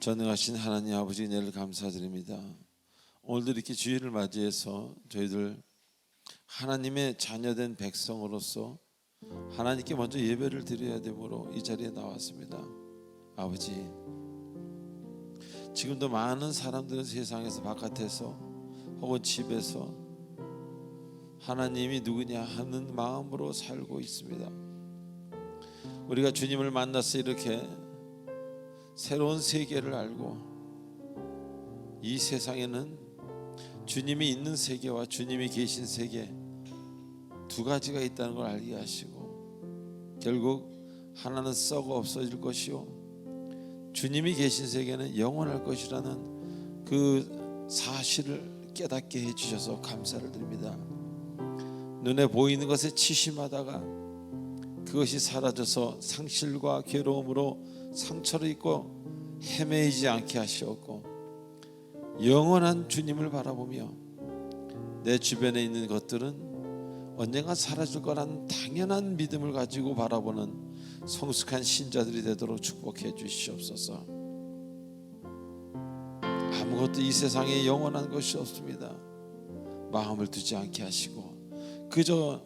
전능하신 하나님 아버지 은혜를 감사드립니다. 오늘도 이렇게 주일을 맞이해서 저희들 하나님의 자녀된 백성으로서 하나님께 먼저 예배를 드려야 되므로 이 자리에 나왔습니다. 아버지, 지금도 많은 사람들은 세상에서 바깥에서 혹은 집에서 하나님이 누구냐 하는 마음으로 살고 있습니다. 우리가 주님을 만나서 이렇게 새로운 세계를 알고 이 세상에는 주님이 있는 세계와 주님이 계신 세계 두 가지가 있다는 걸 알게 하시고, 결국 하나는 썩어 없어질 것이요 주님이 계신 세계는 영원할 것이라는 그 사실을 깨닫게 해주셔서 감사를 드립니다. 눈에 보이는 것에 치심하다가 그것이 사라져서 상실과 괴로움으로 상처를 입고 헤매이지 않게 하시었고, 영원한 주님을 바라보며 내 주변에 있는 것들은 언젠가 사라질 거라는 당연한 믿음을 가지고 바라보는 성숙한 신자들이 되도록 축복해 주시옵소서. 아무것도 이 세상에 영원한 것이 없습니다. 마음을 두지 않게 하시고 그저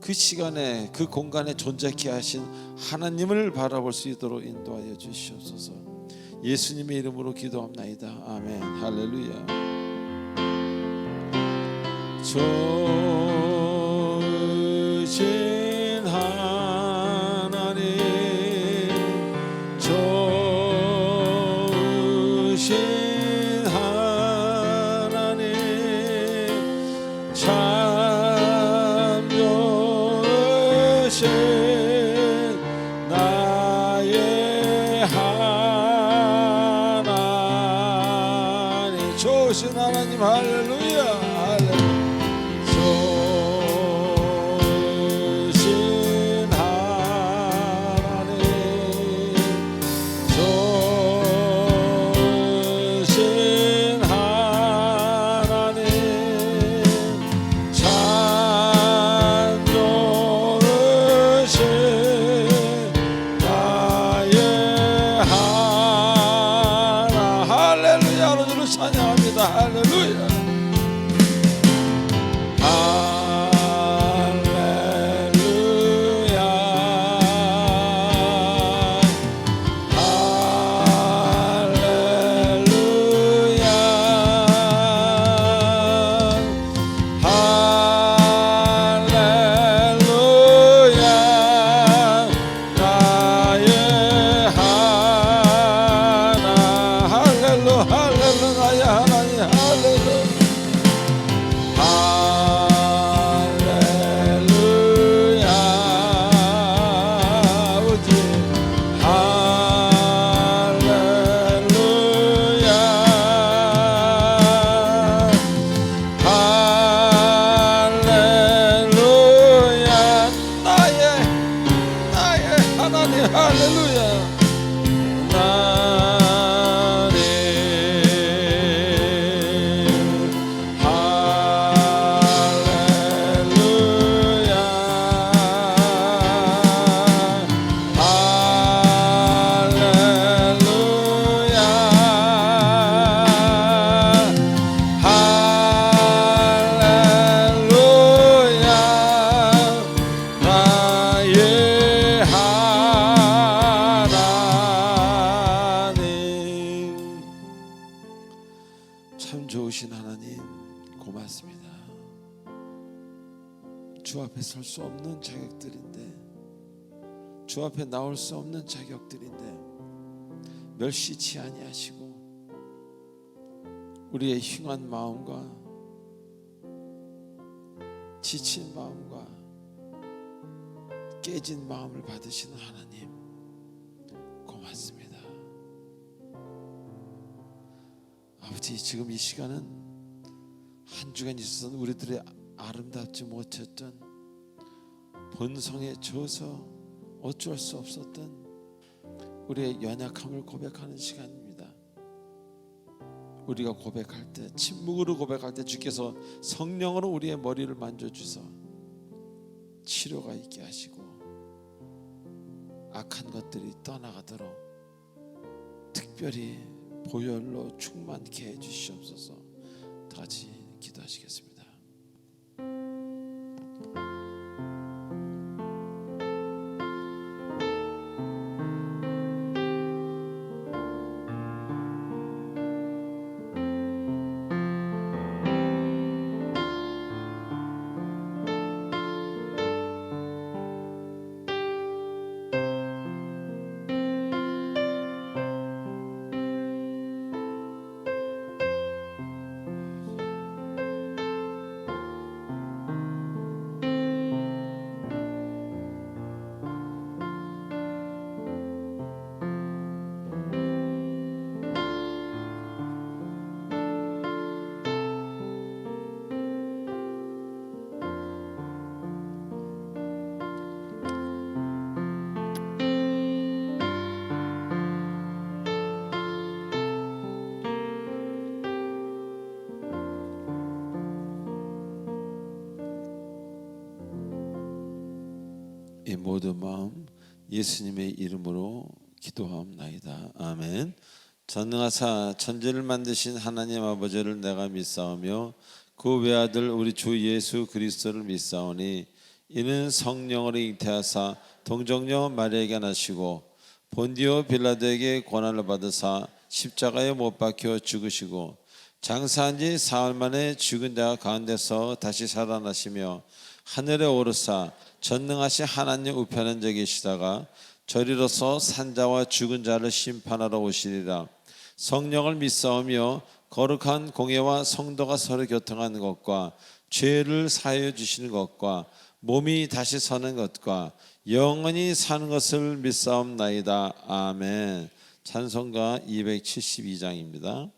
그 시간에 그 공간에 존재케 하신 하나님을 바라볼 수 있도록 인도하여 주시옵소서. 예수님의 이름으로 기도합나이다. 아멘. 할렐루야. 좋으신 하나님, 좋으신 하나님, 참 좋으신 나의 하나님, 좋으신 하나님, 할렐루야, 할렐루야. 좋으신 하나님, 좋으신 하나님, 참 좋으신 나의 하나. 할렐루야. 오늘을 찬양합니다. 할렐루야. 참 좋으신 하나님, 고맙습니다. 주 앞에 설 수 없는 자격들인데, 주 앞에 나올 수 없는 자격들인데 멸시치 아니하시고 우리의 흉한 마음과 지친 마음과 깨진 마음을 받으시는 하나님, 고맙습니다. 아버지, 지금 이 시간은 한 주간 있어서 우리들의 아름답지 못했던 본성에 져서 어쩔 수 없었던 우리의 연약함을 고백하는 시간입니다. 우리가 고백할 때, 침묵으로 고백할 때 주께서 성령으로 우리의 머리를 만져주셔서 치료가 있게 하시고 악한 것들이 떠나가도록 특별히 보혈로 충만케 해주시옵소서. 다 같이 기도하시겠습니다. 이 모든 마음 예수님의 이름으로 기도하옵나이다. 아멘. 전능하사 천지를 만드신 하나님 아버지를 내가 믿사오며 그 외아들 우리 주 예수 그리스도를 믿사오니 이는 성령으로 잉태하사 동정녀 마리아에게 나시고 본디오 빌라도에게 고난을 받으사 십자가에 못 박혀 죽으시고 장사한 지 사흘 만에 죽은 자 가운데서 다시 살아나시며 하늘에 오르사 전능하신 하나님 우편에 계시다가 저리로서 산자와 죽은 자를 심판하러 오시리라. 성령을 믿사오며 거룩한 공예와 성도가 서로 교통하는 것과 죄를 사하여 주시는 것과 몸이 다시 서는 것과 영원히 사는 것을 믿사옵나이다. 아멘. 찬송가 272장입니다.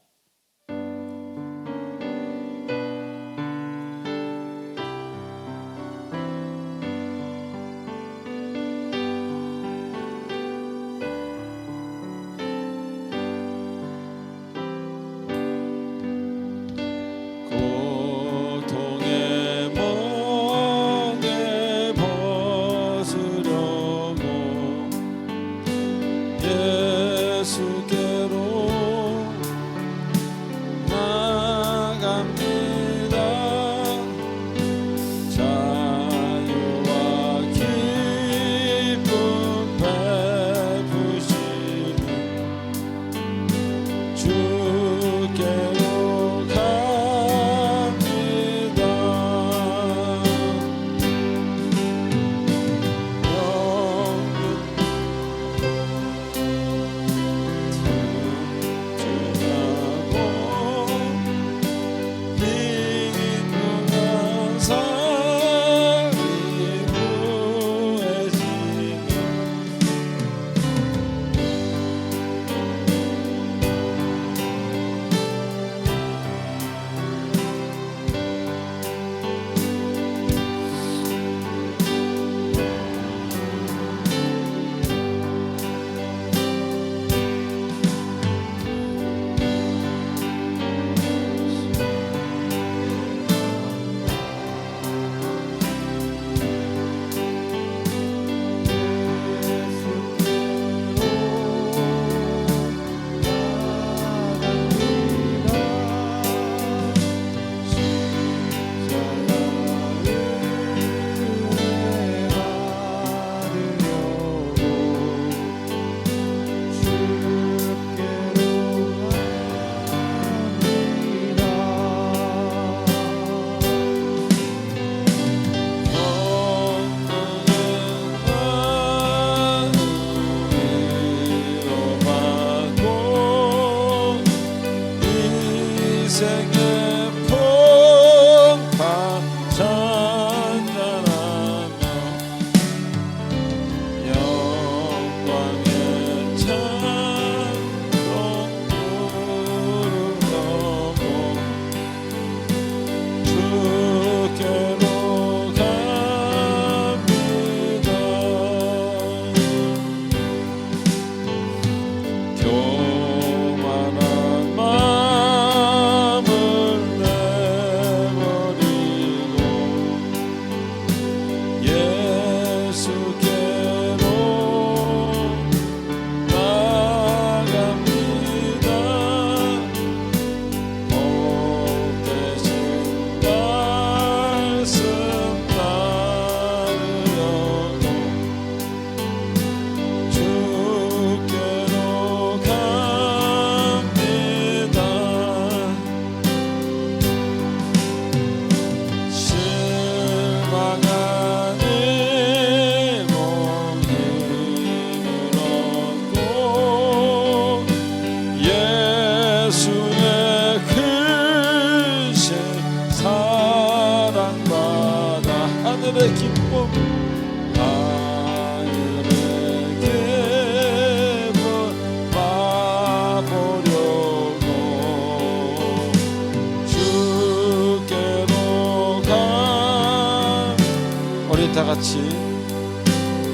같이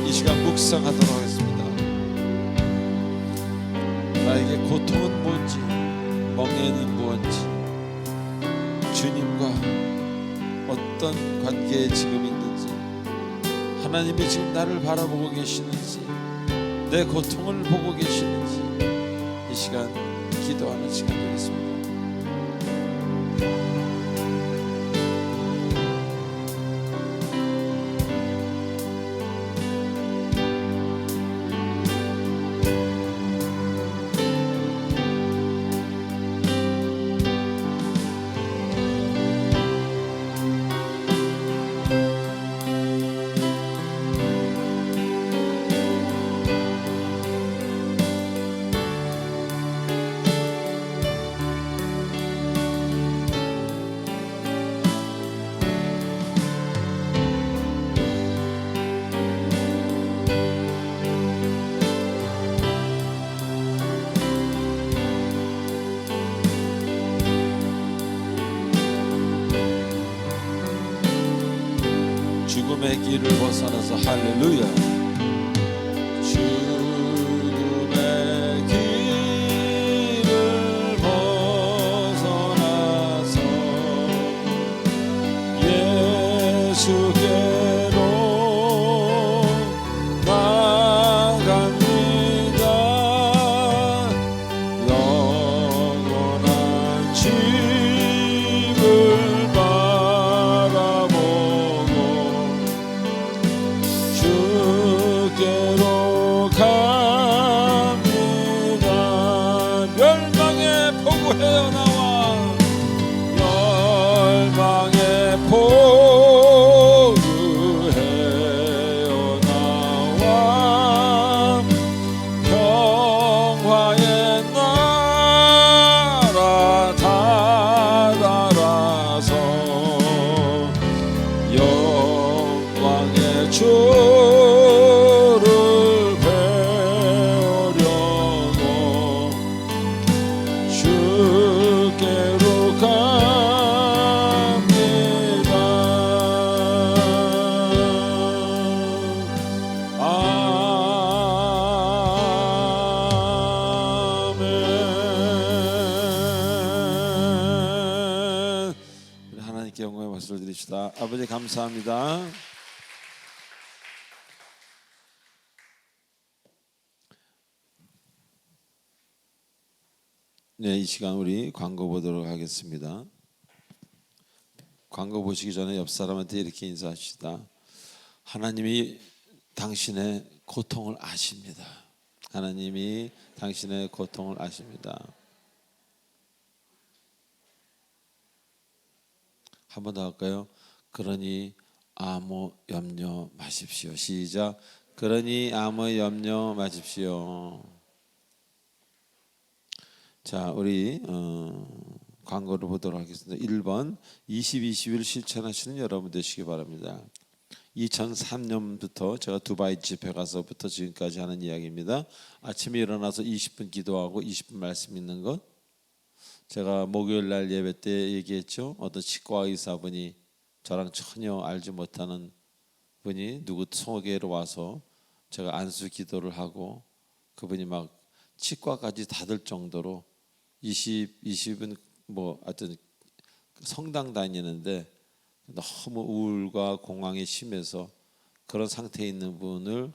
이 시간 묵상하도록 하겠습니다. 나에게 고통은 뭔지, 멍에는 무엇인지, 주님과 어떤 관계에 지금 있는지, 하나님이 지금 나를 바라보고 계시는지, 내 고통을 보고 계시는지, 이 시간 기도하는 시간 되겠습니다. 죽음의 길을 벗어나서 할렐루야. 죽음의 길을 벗어나서 예수께로 나갑니다. 영원한 집을 주께로 갑니다. 멸망의 포구해어 나와, 멸망의 포구해어 나와, 평화의 나라 다다라서 영광의 주를 배우려고 주께로 갑니다. 아멘. 하나님께 영광의 박수를 드립시다. 아버지 감사합니다. 네, 이 시간 우리 광고 보도록 하겠습니다. 광고 보시기 전에 옆 사람한테 이렇게 인사합시다. 하나님이 당신의 고통을 아십니다. 하나님이 당신의 고통을 아십니다. 한 번 더 할까요? 그러니 아무 염려 마십시오. 시작. 그러니 아무 염려 마십시오. 자, 우리 광고를 보도록 하겠습니다. 1번 20-21 실천하시는 여러분 되시기 바랍니다. 2003년부터 제가 두바이 집회 가서부터 지금까지 하는 이야기입니다. 아침에 일어나서 20분 기도하고 20분 말씀 읽는 것. 제가 목요일 날 예배 때 얘기했죠. 어떤 치과 의사분이 저랑 전혀 알지 못하는 분이 누구 소개로 와서 제가 안수 기도를 하고 그분이 막 치과까지 닫을 정도로 20은 뭐 하여튼 성당 다니는데 너무 우울과 공황이 심해서 그런 상태에 있는 분을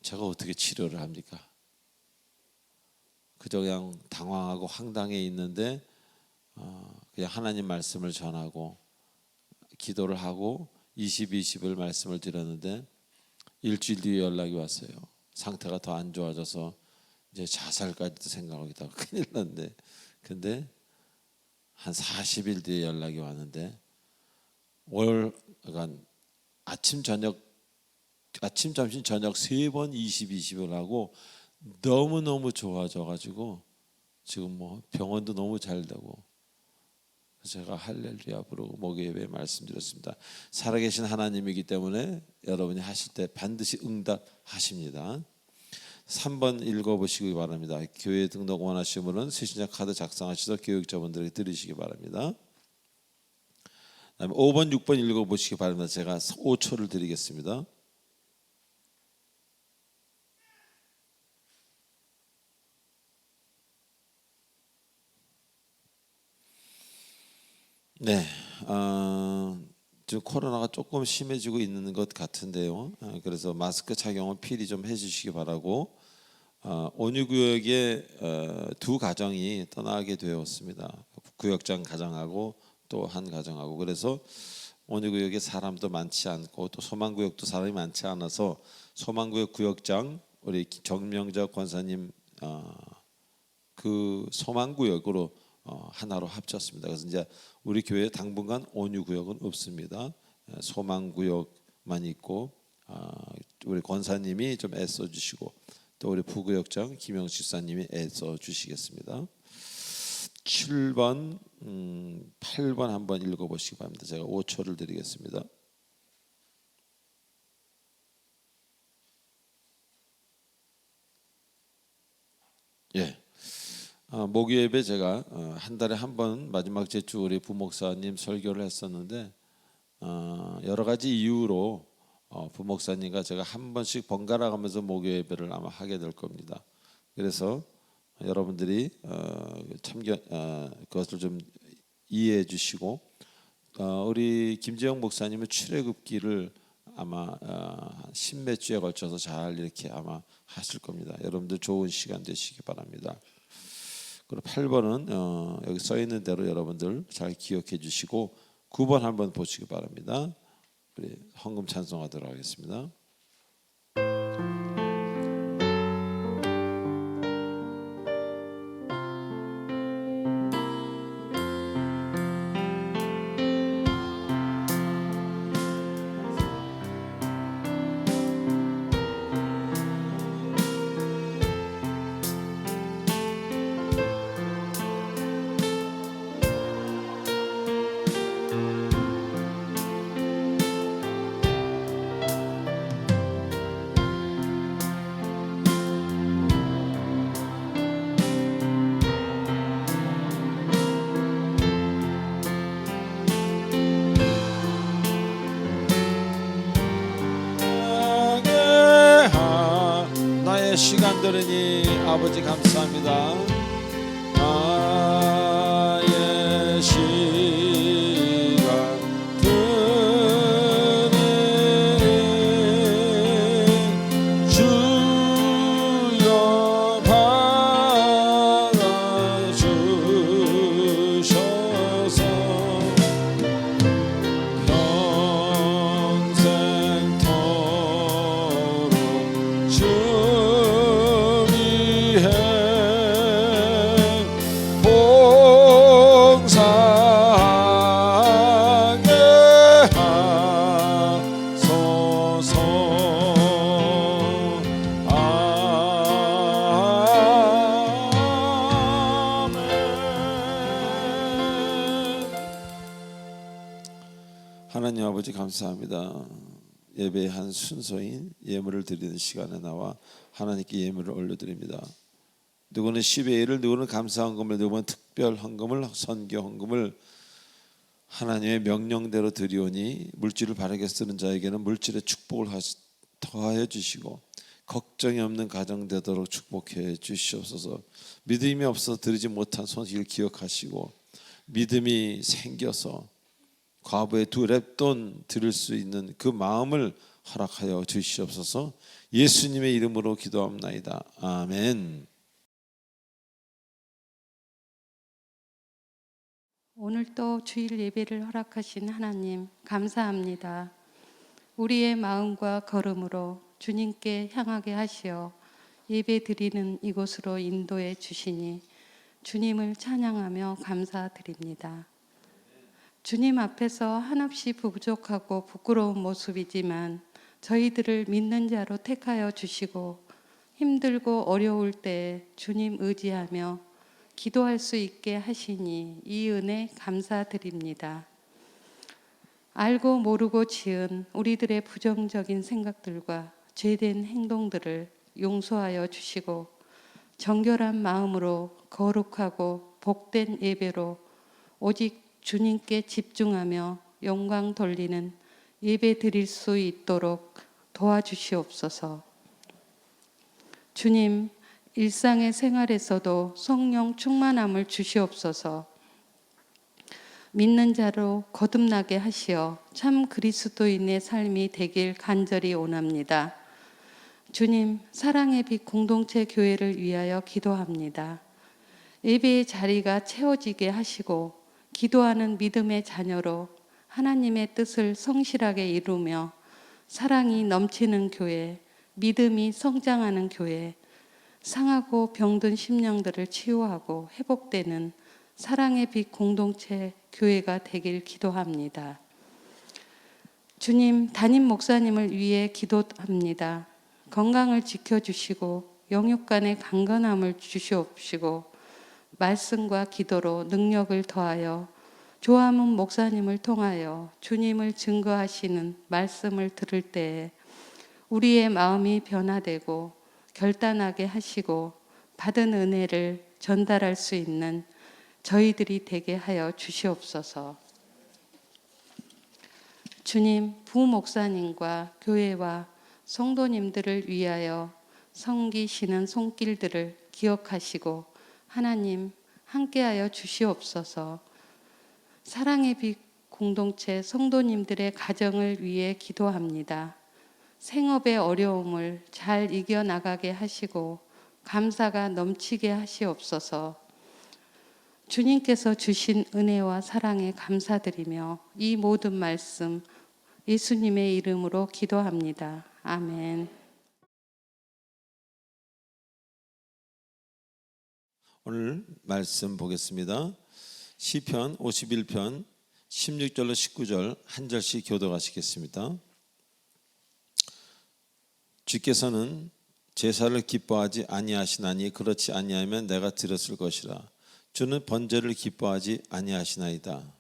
제가 어떻게 치료를 합니까? 그저 그냥 당황하고 황당해 있는데 그냥 하나님 말씀을 전하고 기도를 하고 20을 말씀을 드렸는데 일주일 뒤에 연락이 왔어요. 상태가 더 안 좋아져서 이제 자살까지도 생각하고 있다가 큰일 났는데, 근데 한 40일 뒤에 연락이 왔는데 그러니까 아침 점심 저녁 3번 20을 하고 너무너무 좋아져가지고 지금 뭐 병원도 너무 잘 되고, 제가 할렐루야 부르고 목요일에 말씀드렸습니다. 살아계신 하나님이기 때문에 여러분이 하실 때 반드시 응답하십니다. 3번 읽어보시기 바랍니다. 교회 등록 원하시는 분은 새신자 카드 작성하셔서 교육자분들에게 드리시기 바랍니다. 그다음에 5번, 6번 읽어보시기 바랍니다. 제가 5초를 드리겠습니다. 네, 지금 코로나가 조금 심해지고 있는 것 같은데요. 그래서 마스크 착용을 필히 좀 해주시기 바라고, 온유구역에 두 가정이 떠나게 되었습니다. 구역장 가정하고 또 한 가정하고, 그래서 온유구역에 사람도 많지 않고 또 소망구역도 사람이 많지 않아서 소망구역 구역장 우리 정명자 권사님 그 소망구역으로 하나로 합쳤습니다. 그래서 이제 우리 교회 당분간 온유구역은 없습니다. 소망구역만 있고, 우리 권사님이 좀 애써 주시고 또 우리 부구역장 김영식 사님이 애써 주시겠습니다. 7번, 8번 한번 읽어보시기 바랍니다. 제가 5초를 드리겠습니다. 예. 목요일에 제가 한 달에 한 번 마지막 제주 우리 부목사님 설교를 했었는데, 여러 가지 이유로 부목사님과 제가 한 번씩 번갈아 가면서 목요일을 아마 하게 될 겁니다. 그래서 여러분들이 그것을 좀 이해해 주시고, 우리 김재영 목사님의 출애굽기를 아마 십몇 주에 걸쳐서 잘 이렇게 아마 하실 겁니다. 여러분들 좋은 시간 되시기 바랍니다. 그리고 8번은 여기 써 있는 대로 여러분들 잘 기억해 주시고 9번 한번 보시기 바랍니다. 우리 헌금 찬송하도록 하겠습니다. 시간들으니 아버지 감사합니다. 나의 시간들으니 주여 받아주셔서 평생토록 하나님 아버지 감사합니다. 예배의 한 순서인 예물을 드리는 시간에 나와 하나님께 예물을 올려드립니다. 누구는 10의 1을, 누구는 감사 헌금을, 누구는 특별 헌금을, 선교 헌금을 하나님의 명령대로 드리오니 물질을 바르게 쓰는 자에게는 물질의 축복을 더하여 주시고 걱정이 없는 가정 되도록 축복해 주시옵소서. 믿음이 없어서 드리지 못한 손실을 기억하시고 믿음이 생겨서 과부의 2렙돈 드릴 수 있는 그 마음을 허락하여 주시옵소서. 예수님의 이름으로 기도합나이다. 아멘. 오늘도 주일 예배를 허락하신 하나님 감사합니다. 우리의 마음과 걸음으로 주님께 향하게 하시어 예배 드리는 이곳으로 인도해 주시니 주님을 찬양하며 감사드립니다. 주님 앞에서 한없이 부족하고 부끄러운 모습이지만 저희들을 믿는 자로 택하여 주시고 힘들고 어려울 때 주님 의지하며 기도할 수 있게 하시니 이 은혜 감사드립니다. 알고 모르고 지은 우리들의 부정적인 생각들과 죄된 행동들을 용서하여 주시고 정결한 마음으로 거룩하고 복된 예배로 오직 주님께 집중하며 영광 돌리는 예배 드릴 수 있도록 도와주시옵소서. 주님, 일상의 생활에서도 성령 충만함을 주시옵소서. 믿는 자로 거듭나게 하시어 참 그리스도인의 삶이 되길 간절히 원합니다. 주님, 사랑의 빛 공동체 교회를 위하여 기도합니다. 예배의 자리가 채워지게 하시고 기도하는 믿음의 자녀로 하나님의 뜻을 성실하게 이루며 사랑이 넘치는 교회, 믿음이 성장하는 교회, 상하고 병든 심령들을 치유하고 회복되는 사랑의 빛 공동체 교회가 되길 기도합니다. 주님, 담임 목사님을 위해 기도합니다. 건강을 지켜주시고 영육간의 강건함을 주시옵시고 말씀과 기도로 능력을 더하여 조화문 목사님을 통하여 주님을 증거하시는 말씀을 들을 때에 우리의 마음이 변화되고 결단하게 하시고 받은 은혜를 전달할 수 있는 저희들이 되게 하여 주시옵소서. 주님, 부목사님과 교회와 성도님들을 위하여 섬기시는 손길들을 기억하시고 하나님 함께하여 주시옵소서. 사랑의 빛 공동체 성도님들의 가정을 위해 기도합니다. 생업의 어려움을 잘 이겨나가게 하시고 감사가 넘치게 하시옵소서. 주님께서 주신 은혜와 사랑에 감사드리며 이 모든 말씀 예수님의 이름으로 기도합니다. 아멘. 오늘 말씀 보겠습니다. 시편 51편 16절로 19절 한 절씩 교독하시겠습니다. 주께서는 제사를 기뻐하지 아니하시나니 그렇지 아니하면 내가 드렸을 것이라. 주는 번제를 기뻐하지 아니하시나이다.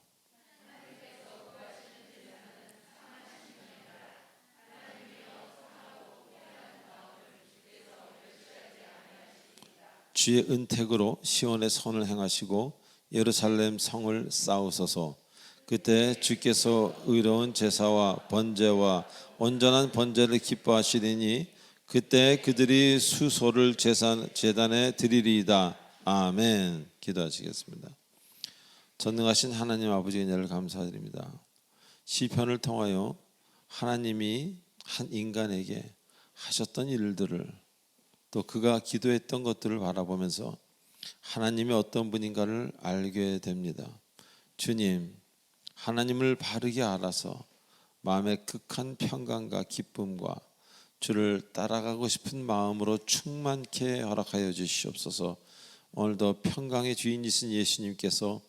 주의 은택으로 시온의 선을 행하시고 예루살렘 성을 쌓으소서. 그때 주께서 의로운 제사와 번제와 온전한 번제를 기뻐하시리니 그때 그들이 수소를 제단에 드리리이다. 아멘. 기도하시겠습니다. 전능하신 하나님 아버지의 은혜를 감사드립니다. 시편을 통하여 하나님이 한 인간에게 하셨던 일들을 또 그가 기도했던 것들을 바라보면서 하나님이 어떤 분인가를 알게 됩니다. 주님, 하나님을 바르게 알아서 마음의 극한 평강과 기쁨과 주를 따라가고 싶은 마음으로 충만케 허락하여 주시옵소서. 오늘도 평강의 주인이신 예수님께서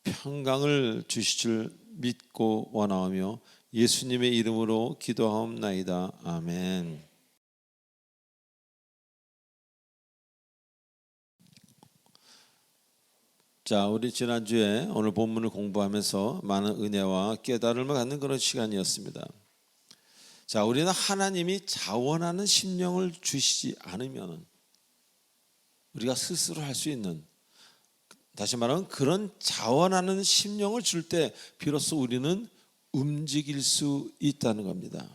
평강을 주실 줄 믿고 원하오며 예수님의 이름으로 기도하옵나이다. 아멘. 자, 우리 지난주에 오늘 본문을 공부하면서 많은 은혜와 깨달음을 갖는 그런 시간이었습니다. 자, 우리는 하나님이 자원하는 심령을 주시지 않으면 우리가 스스로 할 수 있는, 다시 말하면 그런 자원하는 심령을 줄 때 비로소 우리는 움직일 수 있다는 겁니다.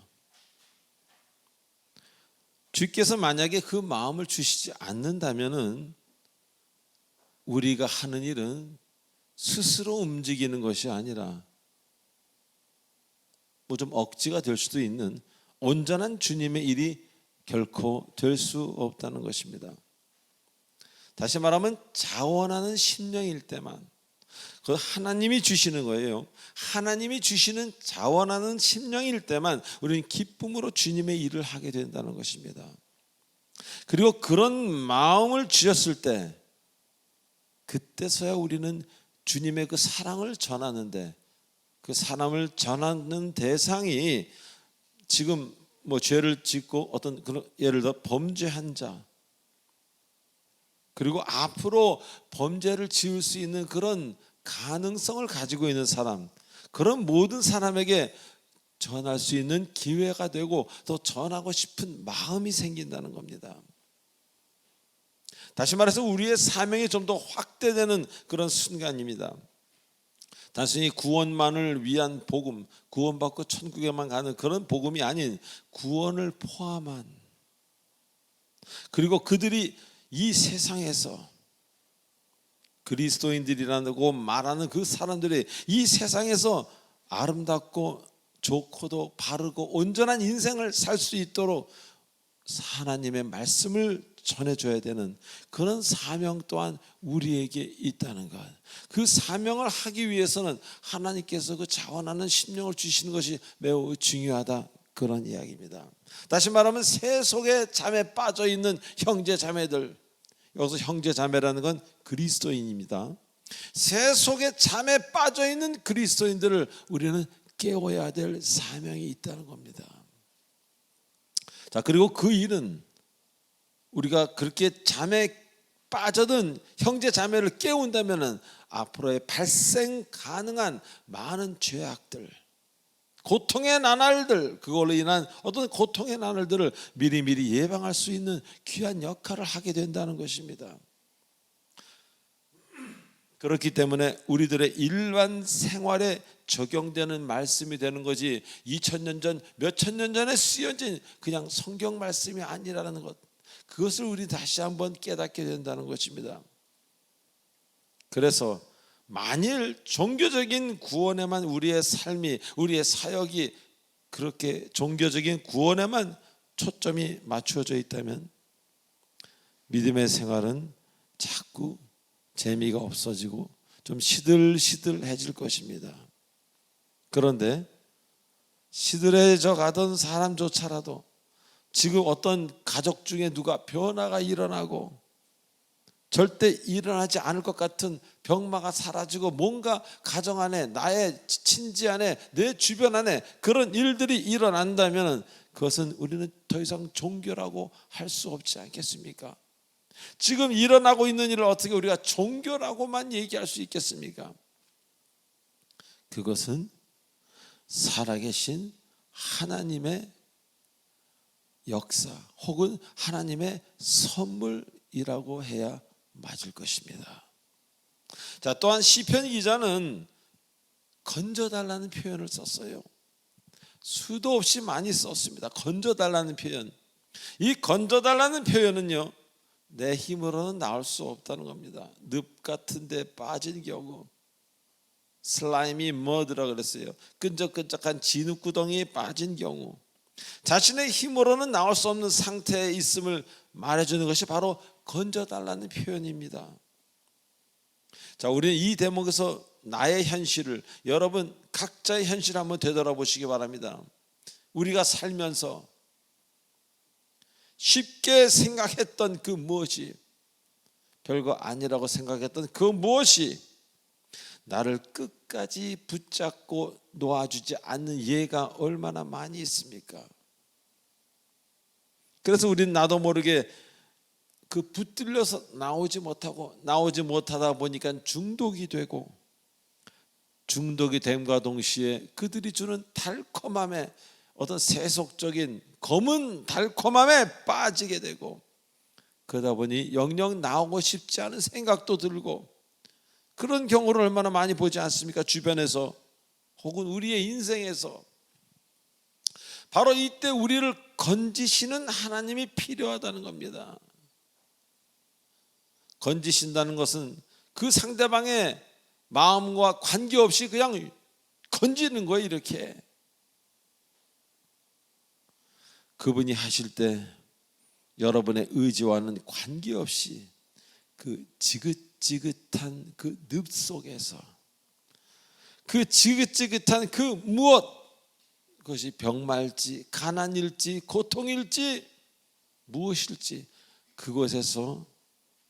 주께서 만약에 그 마음을 주시지 않는다면은 우리가 하는 일은 스스로 움직이는 것이 아니라 뭐 좀 억지가 될 수도 있는 온전한 주님의 일이 결코 될 수 없다는 것입니다. 다시 말하면 자원하는 심령일 때만, 그 하나님이 주시는 거예요. 하나님이 주시는 자원하는 심령일 때만 우리는 기쁨으로 주님의 일을 하게 된다는 것입니다. 그리고 그런 마음을 주셨을 때 그때서야 우리는 주님의 그 사랑을 전하는데, 그 사랑을 전하는 대상이 지금 뭐 죄를 짓고 어떤 그런, 예를 들어 범죄한 자, 그리고 앞으로 범죄를 지을 수 있는 그런 가능성을 가지고 있는 사람, 그런 모든 사람에게 전할 수 있는 기회가 되고 또 전하고 싶은 마음이 생긴다는 겁니다. 다시 말해서 우리의 사명이 좀 더 확대되는 그런 순간입니다. 단순히 구원만을 위한 복음, 구원받고 천국에만 가는 그런 복음이 아닌 구원을 포함한, 그리고 그들이 이 세상에서 그리스도인들이라고 말하는 그 사람들이 이 세상에서 아름답고 좋고도 바르고 온전한 인생을 살 수 있도록 하나님의 말씀을 전해줘야 되는 그런 사명 또한 우리에게 있다는 것. 그 사명을 하기 위해서는 하나님께서 그 자원하는 심령을 주시는 것이 매우 중요하다, 그런 이야기입니다. 다시 말하면 새 속의 잠에 빠져 있는 형제 자매들, 여기서 형제 자매라는 건 그리스도인입니다. 새 속의 잠에 빠져 있는 그리스도인들을 우리는 깨워야 될 사명이 있다는 겁니다. 자, 그리고 그 일은 우리가 그렇게 잠에 빠져든 형제 자매를 깨운다면은 앞으로의 발생 가능한 많은 죄악들, 고통의 나날들, 그걸로 인한 어떤 고통의 나날들을 미리미리 예방할 수 있는 귀한 역할을 하게 된다는 것입니다. 그렇기 때문에 우리들의 일반 생활에 적용되는 말씀이 되는 거지 2000년 전, 몇천 년 전에 쓰여진 그냥 성경 말씀이 아니라는 것, 그것을 우리 다시 한번 깨닫게 된다는 것입니다. 그래서 만일 종교적인 구원에만 우리의 삶이, 우리의 사역이 그렇게 종교적인 구원에만 초점이 맞추어져 있다면 믿음의 생활은 자꾸 재미가 없어지고 좀 시들시들해질 것입니다. 그런데 시들해져 가던 사람조차라도 지금 어떤 가족 중에 누가 변화가 일어나고 절대 일어나지 않을 것 같은 병마가 사라지고 뭔가 가정 안에, 나의 친지 안에, 내 주변 안에 그런 일들이 일어난다면 그것은 우리는 더 이상 종교라고 할 수 없지 않겠습니까? 지금 일어나고 있는 일을 어떻게 우리가 종교라고만 얘기할 수 있겠습니까? 그것은 살아계신 하나님의 역사 혹은 하나님의 선물이라고 해야 맞을 것입니다. 자, 또한 시편 기자는 건져달라는 표현을 썼어요. 수도 없이 많이 썼습니다. 건져달라는 표현. 이 건져달라는 표현은요, 내 힘으로는 나올 수 없다는 겁니다. 늪 같은 데 빠진 경우, 슬라이미 머드라고 그랬어요. 끈적끈적한 진흙구덩이에 빠진 경우, 자신의 힘으로는 나올 수 없는 상태에 있음을 말해주는 것이 바로 건져달라는 표현입니다. 자, 우리는 이 대목에서 나의 현실을, 여러분 각자의 현실을 한번 되돌아보시기 바랍니다. 우리가 살면서 쉽게 생각했던 그 무엇이, 별거 아니라고 생각했던 그 무엇이 나를 끝까지 붙잡고 놓아주지 않는 예가 얼마나 많이 있습니까? 그래서 우리는 나도 모르게 그 붙들려서 나오지 못하다 보니까 중독이 되고, 중독이 됨과 동시에 그들이 주는 달콤함에, 어떤 세속적인 검은 달콤함에 빠지게 되고, 그러다 보니 영영 나오고 싶지 않은 생각도 들고, 그런 경우를 얼마나 많이 보지 않습니까? 주변에서 혹은 우리의 인생에서. 바로 이때 우리를 건지시는 하나님이 필요하다는 겁니다. 건지신다는 것은 그 상대방의 마음과 관계없이 그냥 건지는 거예요. 이렇게 그분이 하실 때 여러분의 의지와는 관계없이 그 지긋지긋한 그 늪 속에서, 그 지긋지긋한 그 무엇, 그것이 병말지 가난일지 고통일지 무엇일지, 그곳에서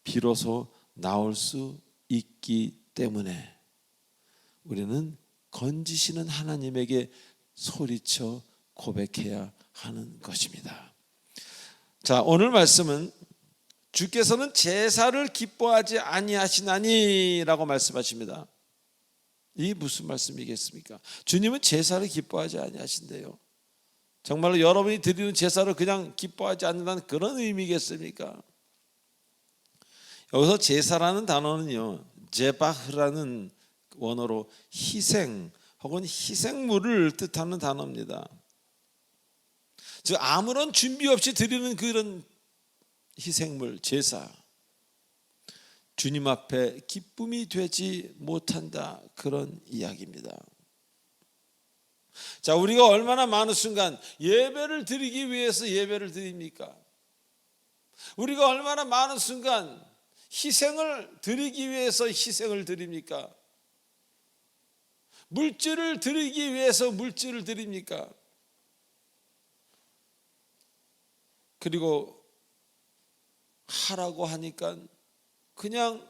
비로소 나올 수 있기 때문에 우리는 건지시는 하나님에게 소리쳐 고백해야 하는 것입니다. 자, 오늘 말씀은 주께서는 제사를 기뻐하지 아니하시나니라고 말씀하십니다. 이게 무슨 말씀이겠습니까? 주님은 제사를 기뻐하지 아니하신대요. 정말로 여러분이 드리는 제사를 그냥 기뻐하지 않는다는 그런 의미겠습니까? 여기서 제사라는 단어는요, 제바흐라는 원어로 희생 혹은 희생물을 뜻하는 단어입니다. 즉 아무런 준비 없이 드리는 그런 희생물, 제사, 주님 앞에 기쁨이 되지 못한다, 그런 이야기입니다. 자, 우리가 얼마나 많은 순간 예배를 드리기 위해서 예배를 드립니까? 우리가 얼마나 많은 순간 희생을 드리기 위해서 희생을 드립니까? 물질을 드리기 위해서 물질을 드립니까? 그리고 하라고 하니까 그냥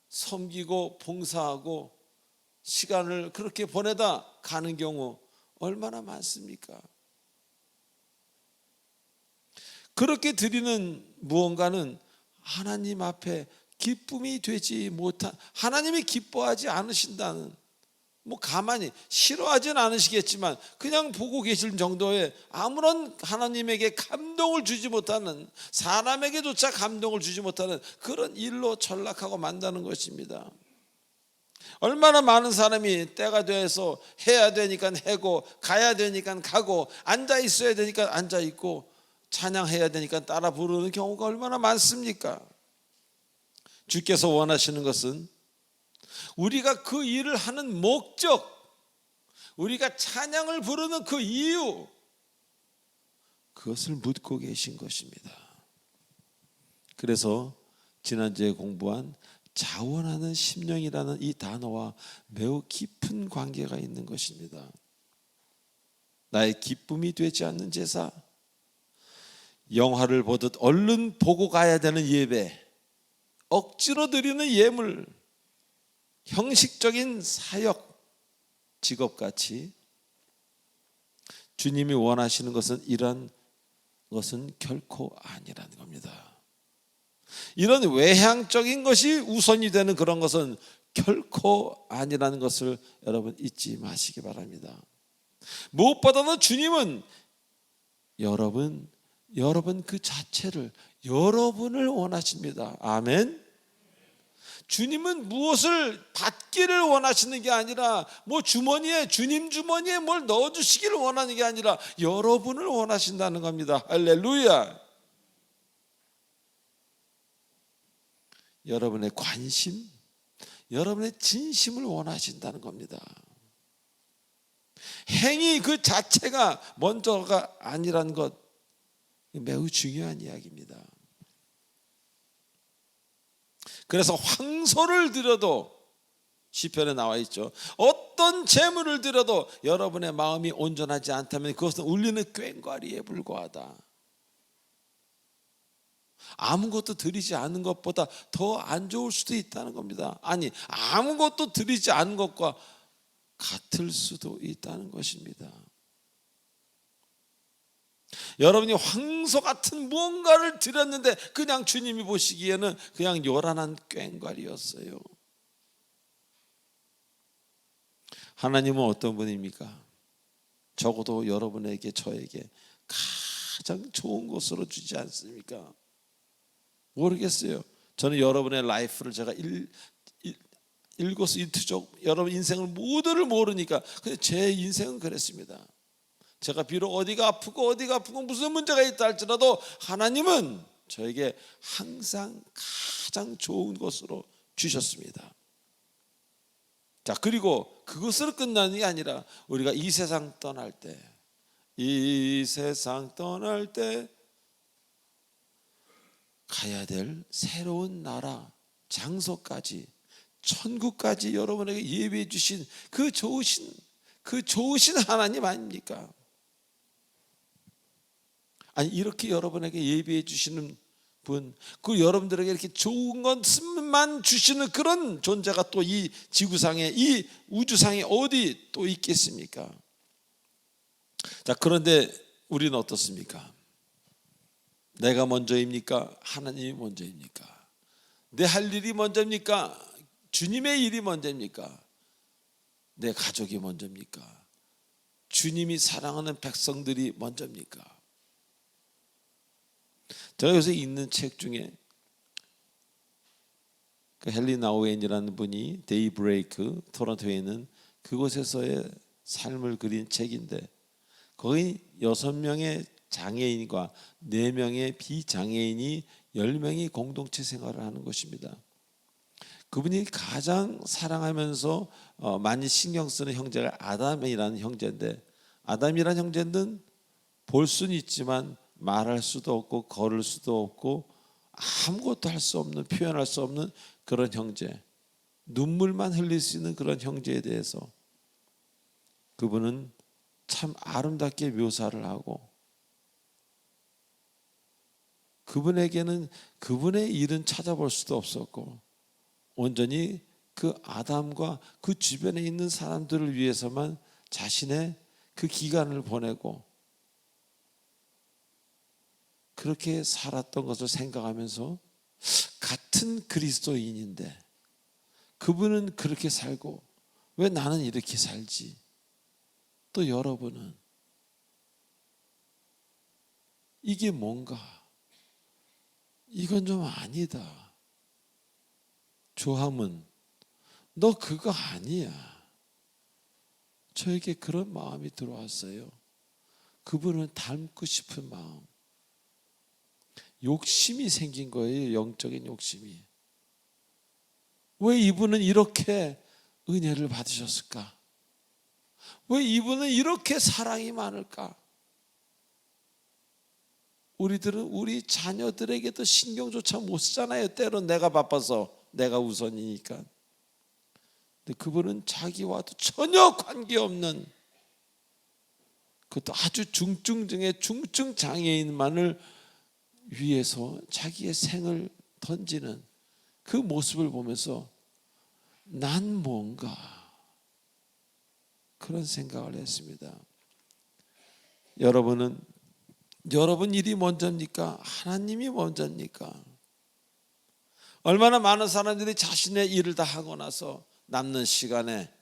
섬기고 봉사하고 시간을 그렇게 보내다 가는 경우 얼마나 많습니까? 그렇게 드리는 무언가는 하나님 앞에 기쁨이 되지 못한, 하나님이 기뻐하지 않으신다는, 뭐 가만히 싫어하진 않으시겠지만 그냥 보고 계실 정도의 아무런 하나님에게 감동을 주지 못하는, 사람에게조차 감동을 주지 못하는 그런 일로 전락하고 만다는 것입니다. 얼마나 많은 사람이 때가 돼서 해야 되니까 하고, 가야 되니까 가고, 앉아 있어야 되니까 앉아 있고, 찬양해야 되니까 따라 부르는 경우가 얼마나 많습니까? 주께서 원하시는 것은 우리가 그 일을 하는 목적, 우리가 찬양을 부르는 그 이유, 그것을 묻고 계신 것입니다. 그래서 지난주에 공부한 자원하는 심령이라는 이 단어와 매우 깊은 관계가 있는 것입니다. 나의 기쁨이 되지 않는 제사, 영화를 보듯 얼른 보고 가야 되는 예배, 억지로 드리는 예물, 형식적인 사역, 직업같이 주님이 원하시는 것은 이런 것은 결코 아니라는 겁니다. 이런 외향적인 것이 우선이 되는 그런 것은 결코 아니라는 것을 여러분 잊지 마시기 바랍니다. 무엇보다도 주님은 여러분 그 자체를, 여러분을 원하십니다. 아멘. 주님은 무엇을 받기를 원하시는 게 아니라 뭐 주머니에, 주님 주머니에 뭘 넣어주시기를 원하는 게 아니라 여러분을 원하신다는 겁니다. 할렐루야. 여러분의 관심, 여러분의 진심을 원하신다는 겁니다. 행위 그 자체가 먼저가 아니란 것, 매우 중요한 이야기입니다. 그래서 황소를 드려도, 시편에 나와 있죠, 어떤 재물을 드려도 여러분의 마음이 온전하지 않다면 그것은 울리는 꽹과리에 불과하다. 아무것도 드리지 않은 것보다 더 안 좋을 수도 있다는 겁니다. 아니, 아무것도 드리지 않은 것과 같을 수도 있다는 것입니다. 여러분이 황소 같은 무언가를 드렸는데 그냥 주님이 보시기에는 그냥 요란한 꽹과리였어요. 하나님은 어떤 분입니까? 적어도 여러분에게, 저에게 가장 좋은 것으로 주지 않습니까? 모르겠어요. 저는 여러분의 라이프를 제가 일거수일투족 여러분 인생을 모두를 모르니까, 근데 제 인생은 그랬습니다. 제가 비록 어디가 아프고 무슨 문제가 있다 할지라도 하나님은 저에게 항상 가장 좋은 것으로 주셨습니다. 자, 그리고 그것으로 끝나는 게 아니라 우리가 이 세상 떠날 때 가야 될 새로운 나라, 장소까지, 천국까지 여러분에게 예비해 주신 그 좋으신 하나님 아닙니까? 아니, 이렇게 여러분에게 예비해 주시는 분, 그 여러분들에게 이렇게 좋은 것만 주시는 그런 존재가 또 이 지구상에, 이 우주상에 어디 또 있겠습니까? 자, 그런데 우리는 어떻습니까? 내가 먼저입니까? 하나님이 먼저입니까? 내 할 일이 먼저입니까? 주님의 일이 먼저입니까? 내 가족이 먼저입니까? 주님이 사랑하는 백성들이 먼저입니까? 제가 요새 읽는 책 중에 그 헨리 나우엔이라는 분이 데이브레이크 토론토에 있는 그곳에서의 삶을 그린 책인데, 거의 6명의 장애인과 4명의 비장애인이 10명이 공동체 생활을 하는 것입니다. 그분이 가장 사랑하면서 많이 신경 쓰는 형제가 아담이라는 형제인데, 아담이라는 형제는 볼 수는 있지만 말할 수도 없고 걸을 수도 없고 아무것도 할 수 없는, 표현할 수 없는 그런 형제, 눈물만 흘릴 수 있는 그런 형제에 대해서 그분은 참 아름답게 묘사를 하고, 그분에게는 그분의 일은 찾아볼 수도 없었고 온전히 그 아담과 그 주변에 있는 사람들을 위해서만 자신의 그 기간을 보내고 그렇게 살았던 것을 생각하면서, 같은 그리스도인인데 그분은 그렇게 살고 왜 나는 이렇게 살지? 또 여러분은 이게 뭔가, 이건 좀 아니다. 조함은 너 그거 아니야. 저에게 그런 마음이 들어왔어요. 그분을 닮고 싶은 마음, 욕심이 생긴 거예요. 영적인 욕심이. 왜 이분은 이렇게 은혜를 받으셨을까? 왜 이분은 이렇게 사랑이 많을까? 우리들은 우리 자녀들에게도 신경조차 못 쓰잖아요. 때론 내가 바빠서, 내가 우선이니까. 근데 그분은 자기와도 전혀 관계없는, 그것도 아주 중증 중에 중증 장애인만을 위해서 자기의 생을 던지는 그 모습을 보면서 난 뭔가 그런 생각을 했습니다. 여러분 일이 먼저입니까? 하나님이 먼저입니까? 얼마나 많은 사람들이 자신의 일을 다 하고 나서 남는 시간에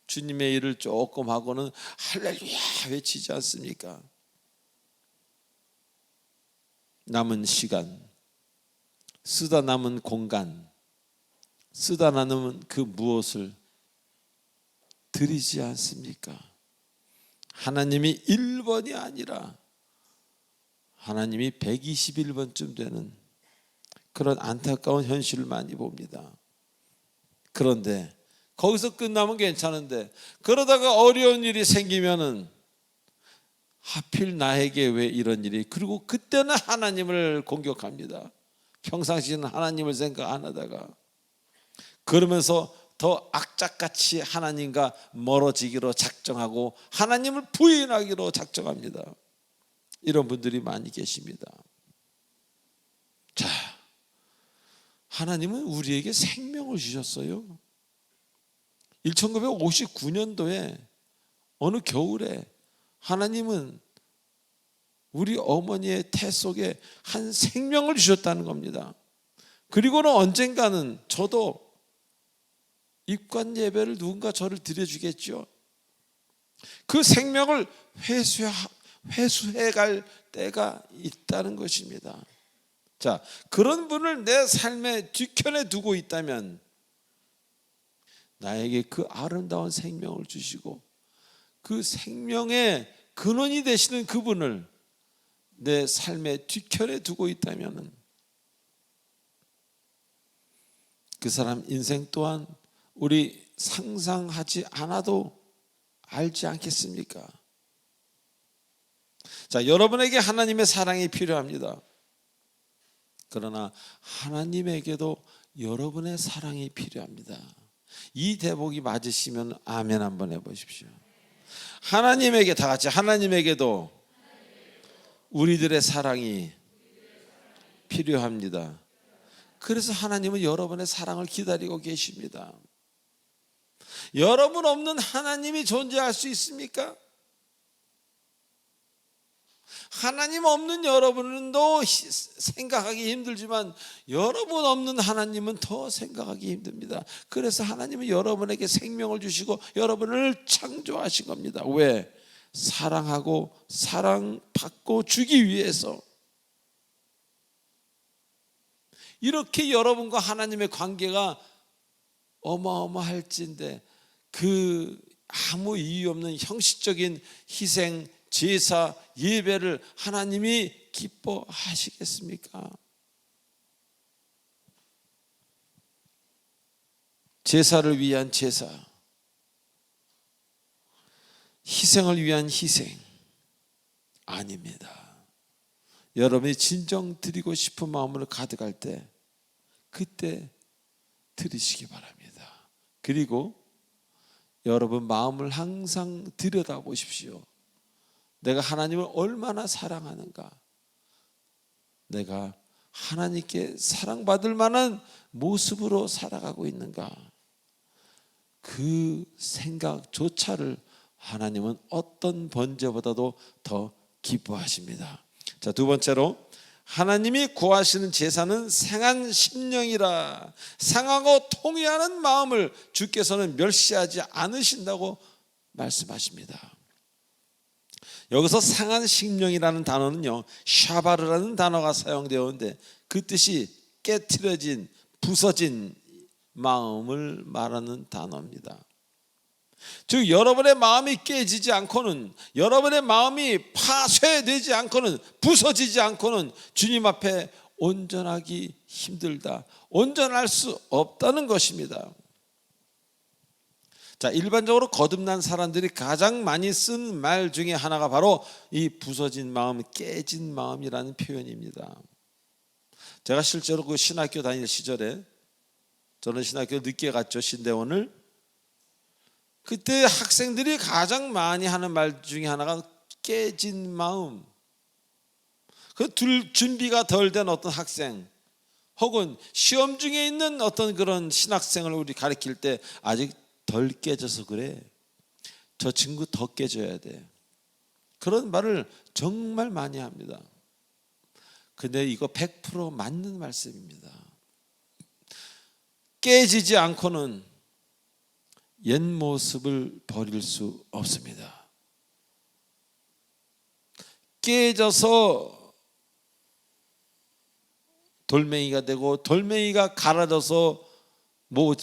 주님의 일을 조금 하고는 할렐루야 외치지 않습니까? 남은 시간, 쓰다 남은 공간, 쓰다 남은 그 무엇을 드리지 않습니까? 하나님이 1번이 아니라 하나님이 121번쯤 되는 그런 안타까운 현실을 많이 봅니다. 그런데 거기서 끝나면 괜찮은데, 그러다가 어려운 일이 생기면은 하필 나에게 왜 이런 일이, 그리고 그때는 하나님을 공격합니다. 평상시에는 하나님을 생각 안 하다가, 그러면서 더 악착같이 하나님과 멀어지기로 작정하고 하나님을 부인하기로 작정합니다. 이런 분들이 많이 계십니다. 자, 하나님은 우리에게 생명을 주셨어요. 1959년도에 어느 겨울에 하나님은 우리 어머니의 태 속에 한 생명을 주셨다는 겁니다. 그리고는 언젠가는 저도 입관 예배를 누군가 저를 드려주겠죠. 그 생명을 회수해 갈 때가 있다는 것입니다. 자, 그런 분을 내 삶의 뒤편에 두고 있다면 나에게 그 아름다운 생명을 주시고 그 생명의 근원이 되시는 그분을 내 삶의 뒤편에 두고 있다면 그 사람 인생 또한 우리 상상하지 않아도 알지 않겠습니까? 자, 여러분에게 하나님의 사랑이 필요합니다. 그러나 하나님에게도 여러분의 사랑이 필요합니다. 이 대목이 맞으시면 아멘 한번 해보십시오. 하나님에게, 다 같이 하나님에게도 우리들의 사랑이 필요합니다. 그래서 하나님은 여러분의 사랑을 기다리고 계십니다. 여러분 없는 하나님이 존재할 수 있습니까? 하나님 없는 여러분도 생각하기 힘들지만 여러분 없는 하나님은 더 생각하기 힘듭니다. 그래서 하나님은 여러분에게 생명을 주시고 여러분을 창조하신 겁니다. 왜? 사랑하고 사랑받고 주기 위해서. 이렇게 여러분과 하나님의 관계가 어마어마할진데 그 아무 이유 없는 형식적인 희생, 제사, 예배를 하나님이 기뻐하시겠습니까? 제사를 위한 제사, 희생을 위한 희생 아닙니다. 여러분이 진정 드리고 싶은 마음으로 가득할 때 그때 드리시기 바랍니다. 그리고 여러분 마음을 항상 들여다보십시오. 내가 하나님을 얼마나 사랑하는가, 내가 하나님께 사랑받을 만한 모습으로 살아가고 있는가, 그 생각조차를 하나님은 어떤 번제보다도 더 기뻐하십니다. 자, 두 번째로 하나님이 구하시는 제사는 상한 심령이라, 상하고 통회하는 마음을 주께서는 멸시하지 않으신다고 말씀하십니다. 여기서 상한 심령이라는 단어는요, 샤바르라는 단어가 사용되었는데 그 뜻이 깨트려진, 부서진 마음을 말하는 단어입니다. 즉 여러분의 마음이 깨지지 않고는, 여러분의 마음이 파쇄되지 않고는, 부서지지 않고는 주님 앞에 온전하기 힘들다, 온전할 수 없다는 것입니다. 자, 일반적으로 거듭난 사람들이 가장 많이 쓴 말 중에 하나가 바로 이 부서진 마음, 깨진 마음이라는 표현입니다. 제가 실제로 그 신학교 다닐 시절에, 저는 신학교 늦게 갔죠, 신대원을. 그때 학생들이 가장 많이 하는 말 중에 하나가 깨진 마음. 그 준비가 덜 된 어떤 학생, 혹은 시험 중에 있는 어떤 그런 신학생을 우리 가르칠 때 아직 덜 깨져서 그래, 저 친구 더 깨져야 돼, 그런 말을 정말 많이 합니다. 근데 이거 100% 맞는 말씀입니다. 깨지지 않고는 옛 모습을 버릴 수 없습니다. 깨져서 돌멩이가 되고, 돌멩이가 갈아져서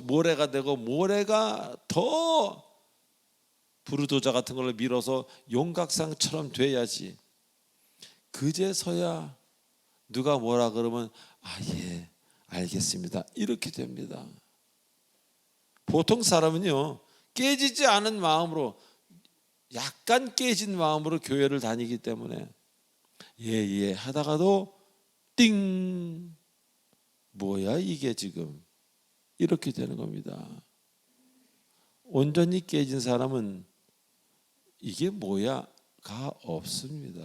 모래가 되고, 모래가 더 부르도자 같은 걸로 밀어서 용각상처럼 돼야지, 그제서야 누가 뭐라 그러면 예, 알겠습니다, 이렇게 됩니다. 보통 사람은요, 깨지지 않은 마음으로, 약간 깨진 마음으로 교회를 다니기 때문에 예 하다가도 띵, 뭐야 이게 지금, 이렇게 되는 겁니다. 온전히 깨진 사람은 이게 뭐야가 없습니다.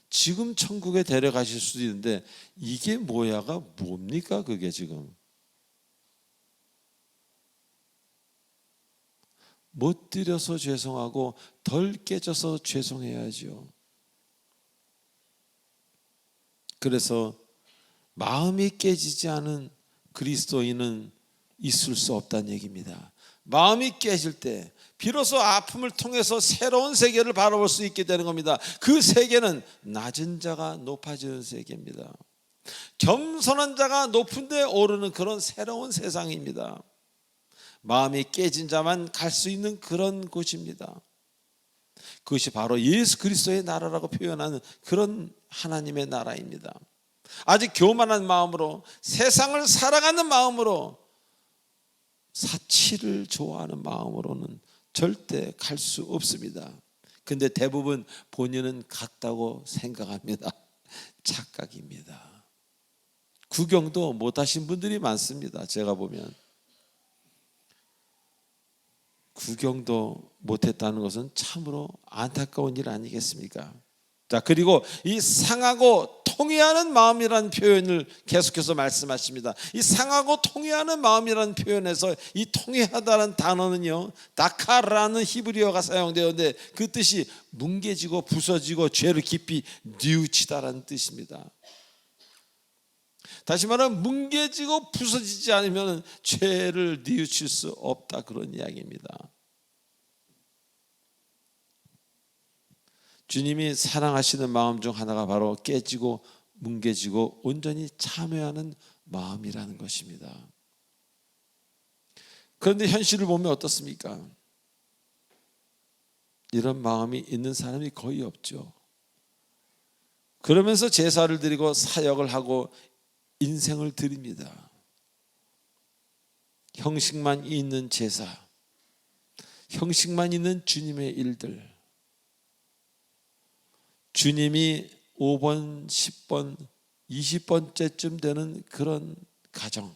지금 천국에 데려가실 수도 있는데 이게 뭐야가 뭡니까? 그게 지금 못 드려서 죄송하고 덜 깨져서 죄송해야죠. 그래서 마음이 깨지지 않은 그리스도인은 있을 수 없다는 얘기입니다. 마음이 깨질 때 비로소 아픔을 통해서 새로운 세계를 바라볼 수 있게 되는 겁니다. 그 세계는 낮은 자가 높아지는 세계입니다. 겸손한 자가 높은 데 오르는 그런 새로운 세상입니다. 마음이 깨진 자만 갈 수 있는 그런 곳입니다. 그것이 바로 예수 그리스도의 나라라고 표현하는 그런 하나님의 나라입니다. 아직 교만한 마음으로, 세상을 사랑하는 마음으로, 사치를 좋아하는 마음으로는 절대 갈 수 없습니다. 근데 대부분 본인은 갔다고 생각합니다. 착각입니다. 구경도 못하신 분들이 많습니다. 제가 보면 구경도 못했다는 것은 참으로 안타까운 일 아니겠습니까? 자, 그리고 이 상하고 통회하는 마음이라는 표현을 계속해서 말씀하십니다. 이 상하고 통회하는 마음이라는 표현에서 이 통회하다는 단어는요, 다카라는 히브리어가 사용되었는데 그 뜻이 뭉개지고 부서지고 죄를 깊이 뉘우치다라는 뜻입니다. 다시 말하면 뭉개지고 부서지지 않으면 죄를 뉘우칠 수 없다, 그런 이야기입니다. 주님이 사랑하시는 마음 중 하나가 바로 깨지고 뭉개지고 온전히 참여하는 마음이라는 것입니다. 그런데 현실을 보면 어떻습니까? 이런 마음이 있는 사람이 거의 없죠. 그러면서 제사를 드리고 사역을 하고 인생을 드립니다. 형식만 있는 제사, 형식만 있는 주님의 일들, 주님이 5번, 10번, 20번째쯤 되는 그런 가정.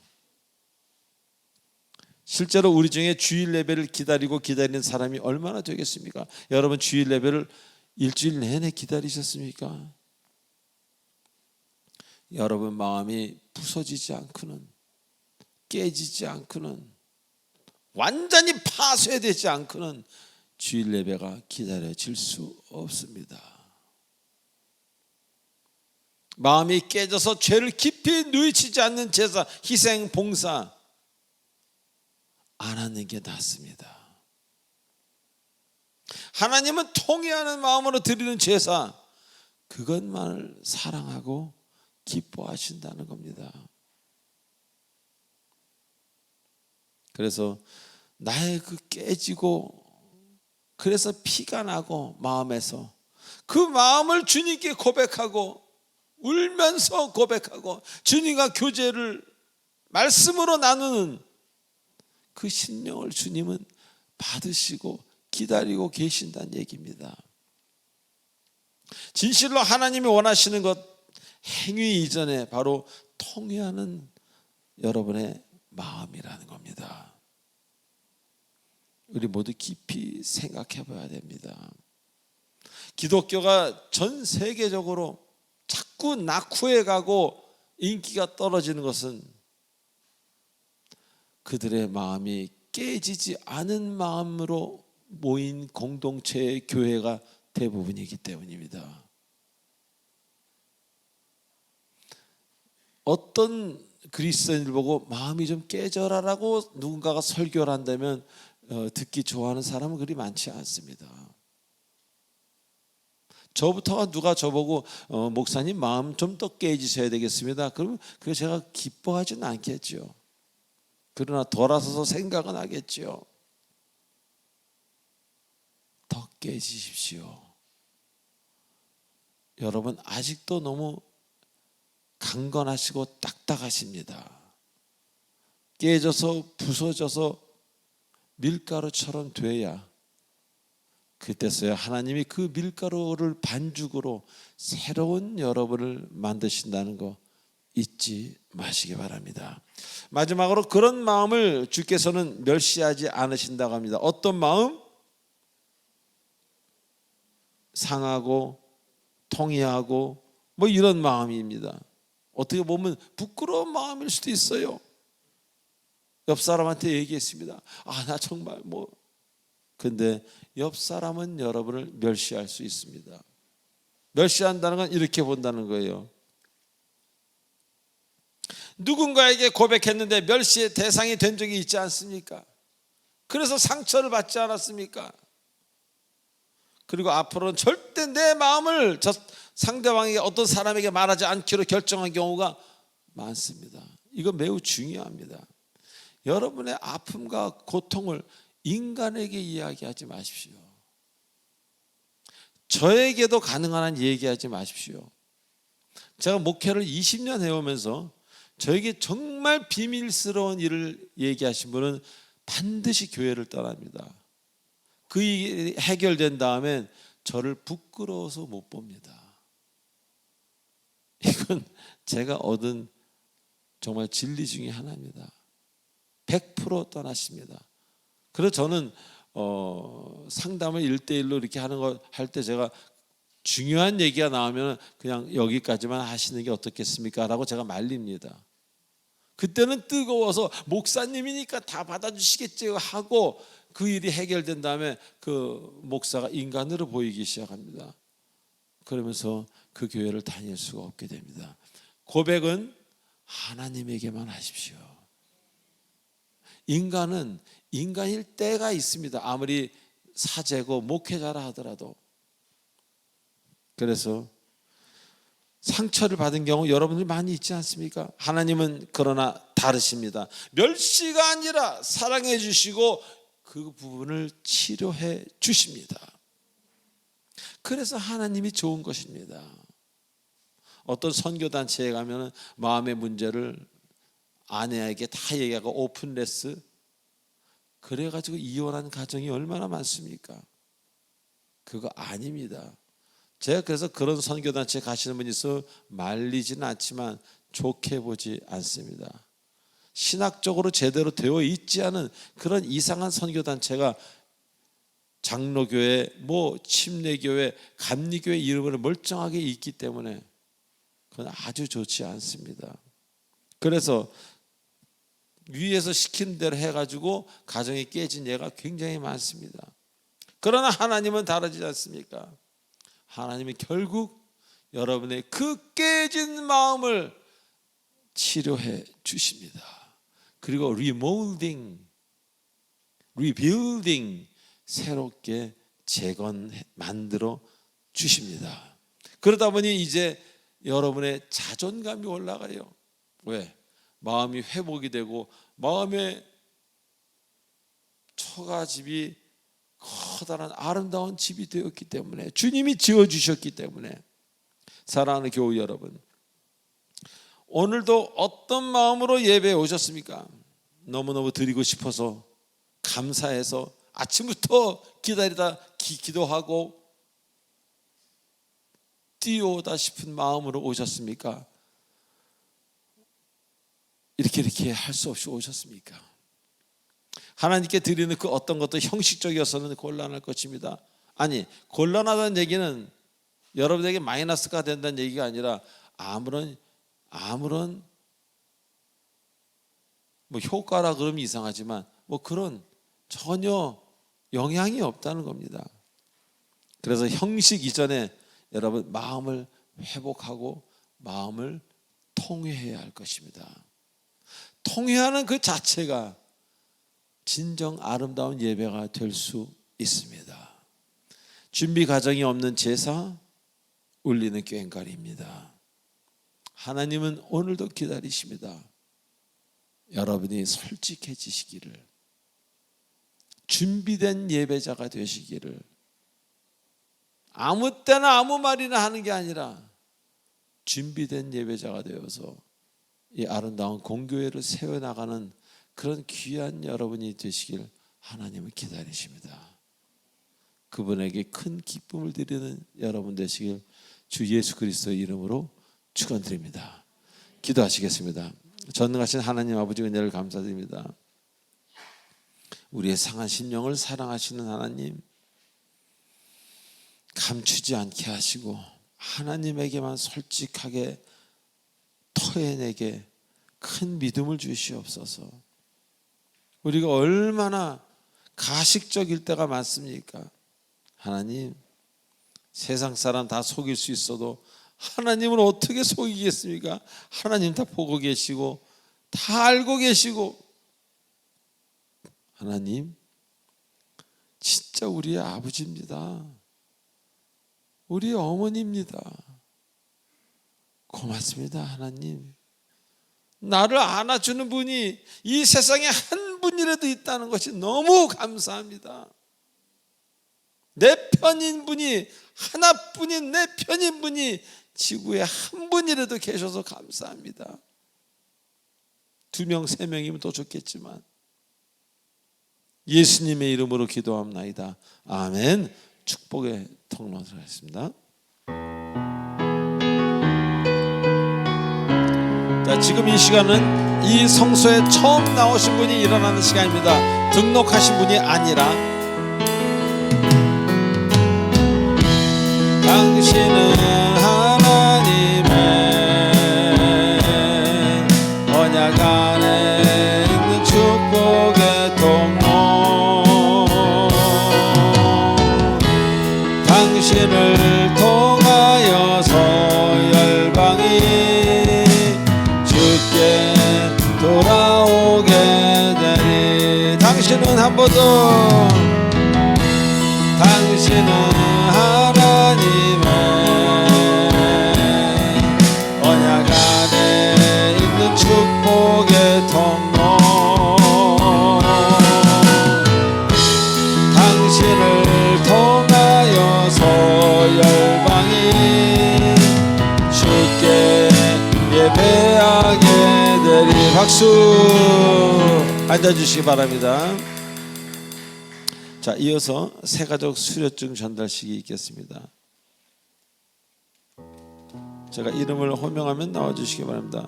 실제로 우리 중에 주일 예배를 기다리는 사람이 얼마나 되겠습니까? 여러분 주일 예배를 일주일 내내 기다리셨습니까? 여러분 마음이 부서지지 않고는, 깨지지 않고는, 완전히 파쇄되지 않고는 주일 예배가 기다려질 수 없습니다. 마음이 깨져서 죄를 깊이 누이치지 않는 제사, 희생, 봉사 안 하는 게 낫습니다. 하나님은 통회하는 마음으로 드리는 제사, 그것만을 사랑하고 기뻐하신다는 겁니다. 그래서 나의 그 깨지고, 그래서 피가 나고 마음에서 그 마음을 주님께 고백하고 울면서 고백하고 주님과 교제를 말씀으로 나누는 그 심령을 주님은 받으시고 기다리고 계신다는 얘기입니다. 진실로 하나님이 원하시는 것, 행위 이전에 바로 통회하는 여러분의 마음이라는 겁니다. 우리 모두 깊이 생각해 봐야 됩니다. 기독교가 전 세계적으로 자꾸 낙후해 가고 인기가 떨어지는 것은 그들의 마음이 깨지지 않은 마음으로 모인 공동체의 교회가 대부분이기 때문입니다. 어떤 그리스도인을 보고 마음이 좀 깨져라라고 누군가가 설교를 한다면 듣기 좋아하는 사람은 그리 많지 않습니다. 저부터가 누가 저보고 목사님 마음 좀 더 깨지셔야 되겠습니다. 그러면 그게 제가 기뻐하지는 않겠죠. 그러나 돌아서서 생각은 하겠죠. 더 깨지십시오. 여러분 아직도 너무 강건하시고 딱딱하십니다. 깨져서 부서져서 밀가루처럼 돼야 그때서야 하나님이 그 밀가루를 반죽으로 새로운 여러분을 만드신다는 거 잊지 마시기 바랍니다. 마지막으로 그런 마음을 주께서는 멸시하지 않으신다고 합니다. 어떤 마음? 상하고 통회하고 뭐 이런 마음입니다. 어떻게 보면 부끄러운 마음일 수도 있어요. 옆 사람한테 얘기했습니다. 나 정말 근데 옆 사람은 여러분을 멸시할 수 있습니다. 멸시한다는 건 이렇게 본다는 거예요. 누군가에게 고백했는데 멸시의 대상이 된 적이 있지 않습니까? 그래서 상처를 받지 않았습니까? 그리고 앞으로는 절대 내 마음을 저 상대방에게, 어떤 사람에게 말하지 않기로 결정한 경우가 많습니다. 이거 매우 중요합니다. 여러분의 아픔과 고통을 인간에게 이야기하지 마십시오. 저에게도 가능한 한 얘기하지 마십시오. 제가 목회를 20년 해오면서 저에게 정말 비밀스러운 일을 얘기하신 분은 반드시 교회를 떠납니다. 그 일이 해결된 다음엔 저를 부끄러워서 못 봅니다. 이건 제가 얻은 정말 진리 중에 하나입니다. 100% 떠나십니다. 그래서 저는 상담을 1대1로 이렇게 하는 거 할 때 제가 중요한 얘기가 나오면 그냥 여기까지만 하시는 게 어떻겠습니까? 라고 제가 말립니다. 그때는 뜨거워서 목사님이니까 다 받아주시겠지 하고 그 일이 해결된 다음에 그 목사가 인간으로 보이기 시작합니다. 그러면서 그 교회를 다닐 수가 없게 됩니다. 고백은 하나님에게만 하십시오. 인간은 인간일 때가 있습니다. 아무리 사제고 목회자라 하더라도. 그래서 상처를 받은 경우 여러분들 많이 있지 않습니까? 하나님은 그러나 다르십니다. 멸시가 아니라 사랑해 주시고 그 부분을 치료해 주십니다. 그래서 하나님이 좋은 것입니다. 어떤 선교단체에 가면 마음의 문제를 아내에게 다 얘기하고 오픈레스, 그래가지고 이혼한 가정이 얼마나 많습니까? 그거 아닙니다. 제가 그래서 그런 선교단체 가시는 분이 있어 말리지는 않지만 좋게 보지 않습니다. 신학적으로 제대로 되어 있지 않은 그런 이상한 선교단체가 장로교회, 침례교회, 감리교회 이름으로 멀쩡하게 있기 때문에 그건 아주 좋지 않습니다. 그래서 위에서 시킨 대로 해가지고 가정이 깨진 예가 굉장히 많습니다. 그러나 하나님은 다르지 않습니까? 하나님이 결국 여러분의 그 깨진 마음을 치료해 주십니다. 그리고 리모델링, 리빌딩, 새롭게 만들어 주십니다. 그러다 보니 이제 여러분의 자존감이 올라가요. 왜? 마음이 회복이 되고 마음의 처가집이 커다란 아름다운 집이 되었기 때문에, 주님이 지어주셨기 때문에. 사랑하는 교우 여러분, 오늘도 어떤 마음으로 예배에 오셨습니까? 너무너무 드리고 싶어서, 감사해서 아침부터 기다리다 기도하고 뛰어오다 싶은 마음으로 오셨습니까? 이렇게 할 수 없이 오셨습니까? 하나님께 드리는 그 어떤 것도 형식적이어서는 곤란할 것입니다. 아니, 곤란하다는 얘기는 여러분에게 마이너스가 된다는 얘기가 아니라 아무런 효과라 그러면 이상하지만 그런 전혀 영향이 없다는 겁니다. 그래서 형식 이전에 여러분 마음을 회복하고 마음을 통회해야 할 것입니다. 통회하는 그 자체가 진정 아름다운 예배가 될 수 있습니다. 준비 과정이 없는 제사, 울리는 꽹과리입니다. 하나님은 오늘도 기다리십니다. 여러분이 솔직해지시기를, 준비된 예배자가 되시기를, 아무 때나 아무 말이나 하는 게 아니라 준비된 예배자가 되어서 이 아름다운 공교회를 세워나가는 그런 귀한 여러분이 되시길 하나님은 기다리십니다. 그분에게 큰 기쁨을 드리는 여러분 되시길 주 예수 그리스도의 이름으로 축원드립니다. 기도하시겠습니다. 전능하신 하나님 아버지, 은혜를 감사드립니다. 우리의 상한 심령을 사랑하시는 하나님, 감추지 않게 하시고 하나님에게만 솔직하게 토해내게 큰 믿음을 주시옵소서. 우리가 얼마나 가식적일 때가 많습니까? 하나님, 세상 사람 다 속일 수 있어도 하나님은 어떻게 속이겠습니까? 하나님 다 보고 계시고 다 알고 계시고, 하나님 진짜 우리의 아버지입니다. 우리의 어머니입니다. 고맙습니다. 하나님, 나를 안아주는 분이 이 세상에 한 분이라도 있다는 것이 너무 감사합니다. 내 편인 분이, 하나뿐인 내 편인 분이 지구에 한 분이라도 계셔서 감사합니다. 2명, 3명이면 더 좋겠지만 예수님의 이름으로 기도합나이다. 아멘. 축복의 통로를 하겠습니다. 자, 지금 이 시간은 이 성소에 처음 나오신 분이 일어나는 시간입니다. 등록하신 분이 아니라, 당신은 하나님의 언약 안에 있는 축복의 통로, 당신을 통하여서 열방이 주께 돌아오게 되니, 당신은 한 번 더, 당신은 하나님의 예배하게 되리. 박수. 앉아주시기 바랍니다. 자, 이어서 새가족 수료증 전달식이 있겠습니다. 제가 이름을 호명하면 나와주시기 바랍니다.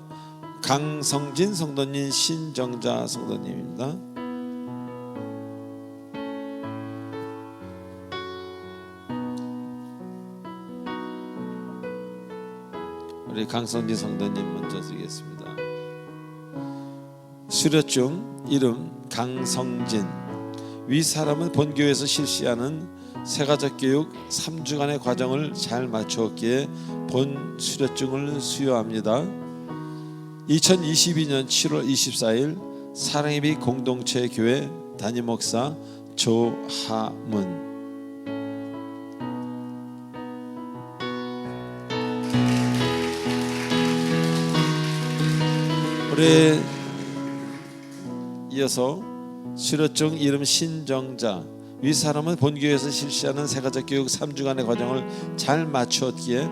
강성진 성도님, 신정자 성도님입니다. 우리 강성진 성도님 먼저 드리겠습니다. 수료증 이름 강성진. 위 사람은 본교회에서 실시하는 새가족 교육 3주간의 과정을 잘 마쳤기에 본 수료증을 수여합니다. 2022년 7월 24일 사랑의빛 공동체 교회 담임 목사 조하문. 우리 이어서 수료증 이름 신정자. 위 사람은 본교회에서 실시하는 새가족 교육 3주간의 과정을 잘 마쳤기에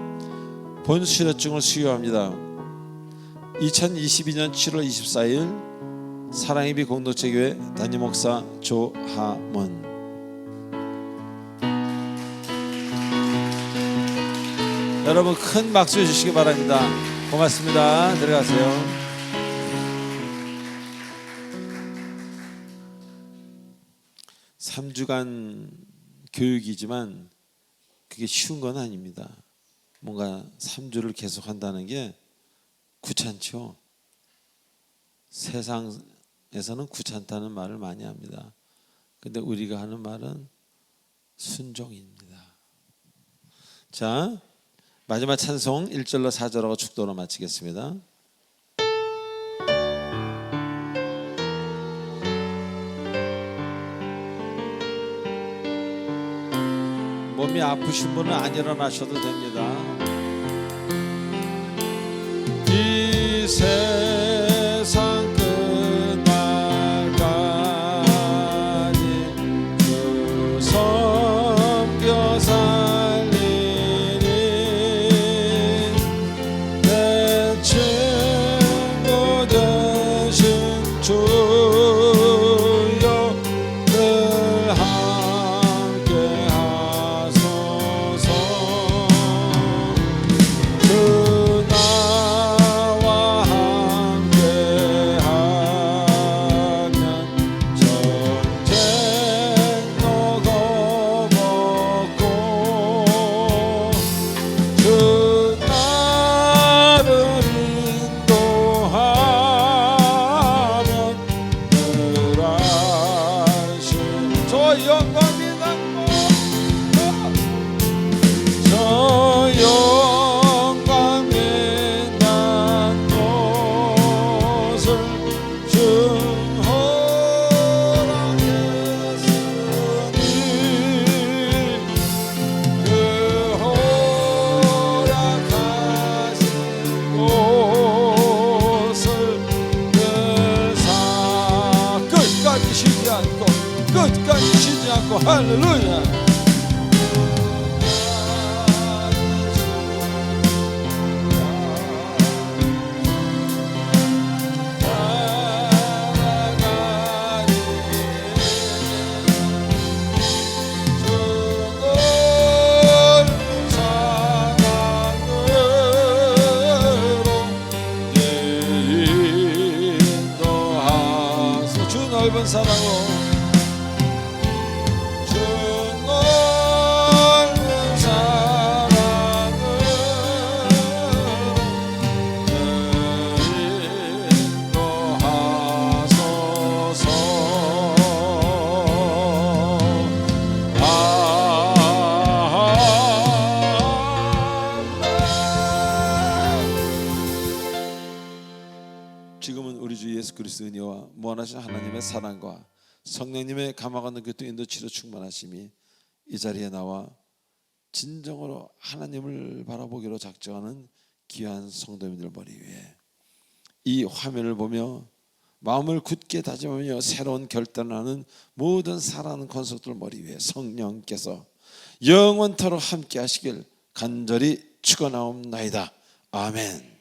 본 수료증을 수여합니다. 2022년 7월 24일 사랑의빛 공동체 교회 담임 목사 조하문. 여러분 큰 박수 주시기 바랍니다. 고맙습니다. 들어가세요. 3주간 교육이지만 그게 쉬운 건 아닙니다. 뭔가 3주를 계속 한다는 게 귀찮죠. 세상에서는 귀찮다는 말을 많이 합니다. 근데 우리가 하는 말은 순종입니다. 자, 마지막 찬송 1절로 4절하고 축도로 마치겠습니다. 몸이 아프신 분은 안 일어나셔도 됩니다. 이 세상 끝날까지 주 섬겨 살리니 내 친구 되신 주여 늘 함께 하소서. 주 나와 함께 하면 전쟁도 거먹고 주 나를 인도하면 늘 안심. 저 영광이 남고 저 영광 빛난 곳을 증허락했으니 그 허락하신 곳을 늘 끝까지 쉬지 않고 끝까지 쉬지 않고 할렐루야. 넓은 사랑으로 주 넓은 사랑으로 인도하소서. 지금은 우리 주 예수 그리스도의 은혜와 무한하신 하나님의 사랑과 성령님의 감화가 느꼈던 인도치료 충만하심이 이 자리에 나와 진정으로 하나님을 바라보기로 작정하는 귀한 성도님들 머리 위에 이 화면을 보며 마음을 굳게 다짐하며 새로운 결단을 하는 모든 사랑하는 권속들 머리 위에 성령께서 영원토록 함께 하시길 간절히 축원하옵나이다. 아멘.